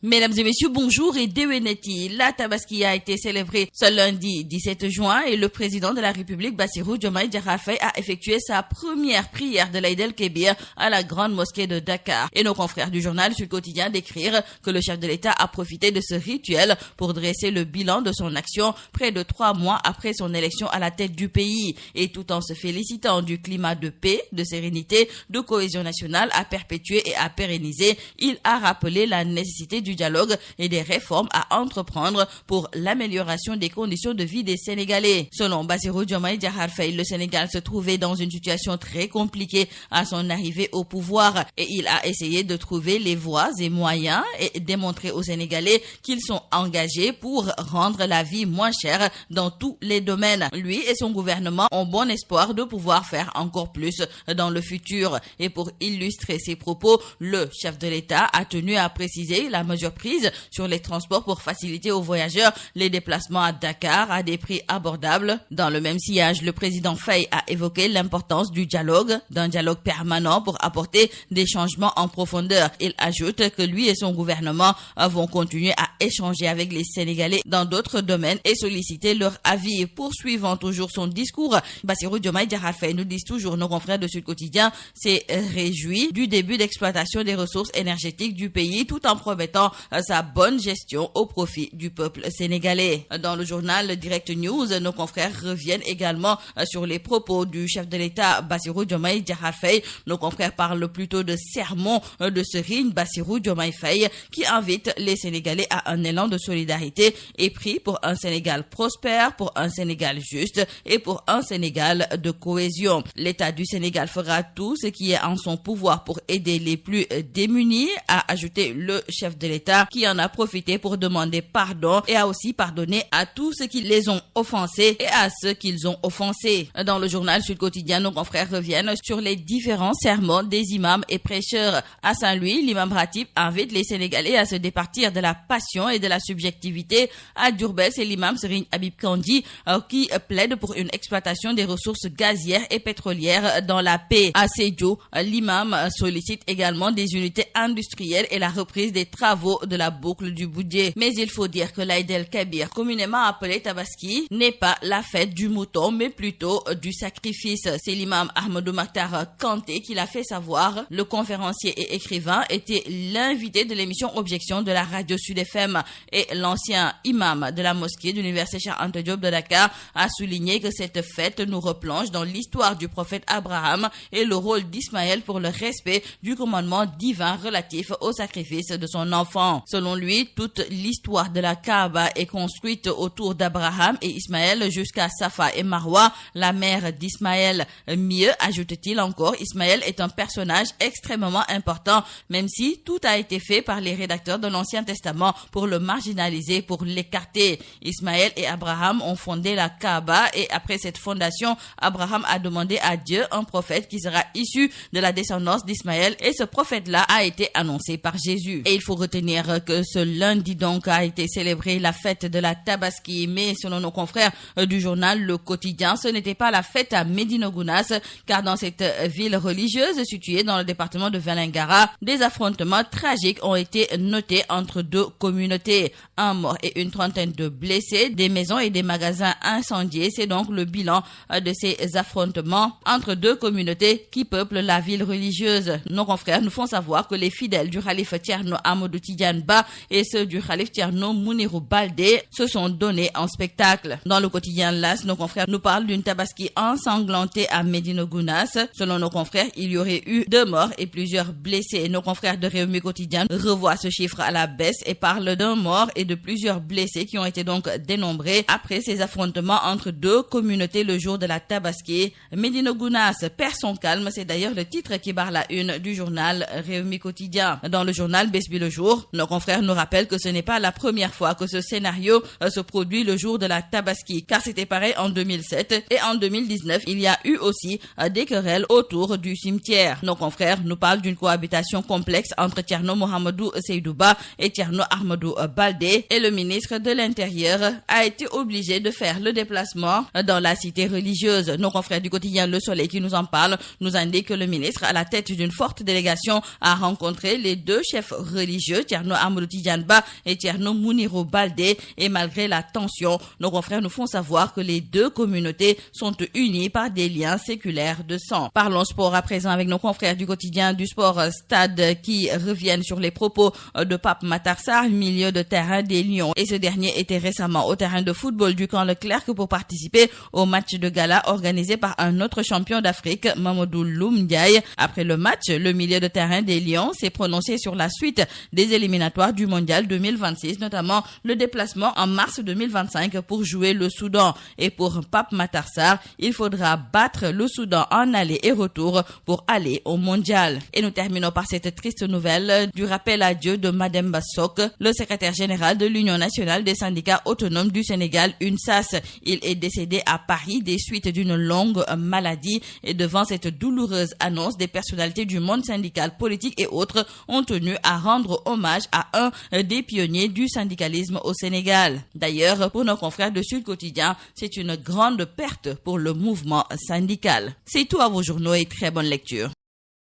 Mesdames et messieurs, bonjour et Deweneti. La Tabaski a été célébrée ce lundi 17 juin et le président de la République, Bassirou Diomaye Diakhar Faye, a effectué sa première prière de l'Aïd el-Kébir à la grande mosquée de Dakar. Et nos confrères du journal Sud Quotidien décrivent que le chef de l'État a profité de ce rituel pour dresser le bilan de son action près de 3 mois après son élection à la tête du pays. Et tout en se félicitant du climat de paix, de sérénité, de cohésion nationale à perpétuer et à pérenniser, il a rappelé la nécessité du dialogue et des réformes à entreprendre pour l'amélioration des conditions de vie des Sénégalais. Selon Bassirou Diomaye Diakhar Faye, le Sénégal se trouvait dans une situation très compliquée à son arrivée au pouvoir et il a essayé de trouver les voies et moyens et démontrer aux Sénégalais qu'ils sont engagés pour rendre la vie moins chère dans tous les domaines. Lui et son gouvernement ont bon espoir de pouvoir faire encore plus dans le futur. Et pour illustrer ses propos, le chef de l'État a tenu à préciser la mesure prise sur les transports pour faciliter aux voyageurs les déplacements à Dakar à des prix abordables. Dans le même sillage, le président Faye a évoqué l'importance du dialogue, d'un dialogue permanent pour apporter des changements en profondeur. Il ajoute que lui et son gouvernement vont continuer à échanger avec les Sénégalais dans d'autres domaines et solliciter leur avis. Poursuivant toujours son discours, Bassirou Diomaye Diakhar Faye, nous disent toujours nos confrères de Sud Quotidien, s'est réjoui du début d'exploitation des ressources énergétiques du pays tout en promettant sa bonne gestion au profit du peuple sénégalais. Dans le journal Direct News, nos confrères reviennent également sur les propos du chef de l'État Bassirou Diomaye Diakhar Faye. Nos confrères parlent plutôt de sermon de Serigne Bassirou Diomaye Faye qui invite les Sénégalais à un élan de solidarité et prie pour un Sénégal prospère, pour un Sénégal juste et pour un Sénégal de cohésion. L'État du Sénégal fera tout ce qui est en son pouvoir pour aider les plus démunis, a ajouté le chef de l'État qui en a profité pour demander pardon et a aussi pardonné à tous ceux qui les ont offensés et à ceux qu'ils ont offensés. Dans le journal Sud Quotidien, nos confrères reviennent sur les différents sermons des imams et prêcheurs. À Saint-Louis, l'imam Ratib invite les Sénégalais à se départir de la passion et de la subjectivité. À Diourbel, c'est l'imam Serigne Habib Kandji qui plaide pour une exploitation des ressources gazières et pétrolières dans la paix. À Sédhiou, l'imam sollicite également des unités industrielles et la reprise des travaux de la boucle du Boudjé. Mais il faut dire que l'Aïd el-Kébir, communément appelé Tabaski, n'est pas la fête du mouton, mais plutôt du sacrifice. C'est l'imam Ahmadou Makhtar Kanté qui l'a fait savoir. Le conférencier et écrivain était l'invité de l'émission Objection de la radio Sud FM et l'ancien imam de la mosquée de l'université Cheikh Anta Diop de Dakar a souligné que cette fête nous replonge dans l'histoire du prophète Abraham et le rôle d'Ismaël pour le respect du commandement divin relatif au sacrifice de son enfant. Selon lui, toute l'histoire de la Kaaba est construite autour d'Abraham et Ismaël jusqu'à Safa et Marwa, la mère d'Ismaël. Mieux, ajoute-t-il encore, Ismaël est un personnage extrêmement important, même si tout a été fait par les rédacteurs de l'Ancien Testament pour le marginaliser, pour l'écarter. Ismaël et Abraham ont fondé la Kaaba et après cette fondation, Abraham a demandé à Dieu un prophète qui sera issu de la descendance d'Ismaël et ce prophète-là a été annoncé par Jésus. Et il faut retenir que ce lundi donc a été célébrée la fête de la Tabaski, mais selon nos confrères du journal Le Quotidien, ce n'était pas la fête à Médina Gounass car dans cette ville religieuse située dans le département de Vélingara, des affrontements tragiques ont été notés entre deux communautés. Un mort et une trentaine de blessés, des maisons et des magasins incendiés. C'est donc le bilan de ces affrontements entre deux communautés qui peuplent la ville religieuse. Nos confrères nous font savoir que les fidèles du khalife Thierno Amadou Tidiane Ba et ceux du khalife Thierno Mounirou Baldé se sont donnés en spectacle. Dans le quotidien L'As, nos confrères nous parlent d'une Tabaski ensanglantée à Médina Gounass. Selon nos confrères, il y aurait eu 2 morts et plusieurs blessés. Nos confrères de Rewmi Quotidien revoient ce chiffre à la baisse et parlent d'un mort et de plusieurs blessés qui ont été donc dénombrés après ces affrontements entre deux communautés le jour de la Tabaski. Médina Gounass perd son calme, c'est d'ailleurs le titre qui barre la une du journal Rewmi Quotidien. Dans le journal Bes Bi Le Jour, nos confrères nous rappellent que ce n'est pas la première fois que ce scénario se produit le jour de la Tabaski, car c'était pareil en 2007 et en 2019, il y a eu aussi des querelles autour du cimetière. Nos confrères nous parlent d'une cohabitation complexe entre Thierno Mohamedou Seydou Ba et Thierno Ahmadou Mamadou Baldé, et le ministre de l'Intérieur a été obligé de faire le déplacement dans la cité religieuse. Nos confrères du quotidien Le Soleil qui nous en parlent nous indiquent que le ministre, à la tête d'une forte délégation, a rencontré les deux chefs religieux, Thierno Amadou Tidiane Ba et Thierno Mounirou Baldé, et malgré la tension, nos confrères nous font savoir que les deux communautés sont unies par des liens séculaires de sang. Parlons sport à présent avec nos confrères du quotidien du sport Stade qui reviennent sur les propos de Pape Matar Sarr, milieu de terrain des Lions. Et ce dernier était récemment au terrain de football du camp Leclerc pour participer au match de gala organisé par un autre champion d'Afrique, Mamadou Loum Ndiaye. Après le match, le milieu de terrain des Lions s'est prononcé sur la suite des éliminatoires du Mondial 2026, notamment le déplacement en mars 2025 pour jouer le Soudan. Et pour Pape Matar Sarr, il faudra battre le Soudan en aller et retour pour aller au Mondial. Et nous terminons par cette triste nouvelle du rappel à Dieu de Mademba Sok, le secrétaire général de l'Union nationale des syndicats autonomes du Sénégal, UNSAS. Il est décédé à Paris des suites d'une longue maladie, et devant cette douloureuse annonce, des personnalités du monde syndical, politique et autres ont tenu à rendre hommage à un des pionniers du syndicalisme au Sénégal. D'ailleurs, pour nos confrères de Sud Quotidien, c'est une grande perte pour le mouvement syndical. C'est tout à vos journaux et très bonne lecture.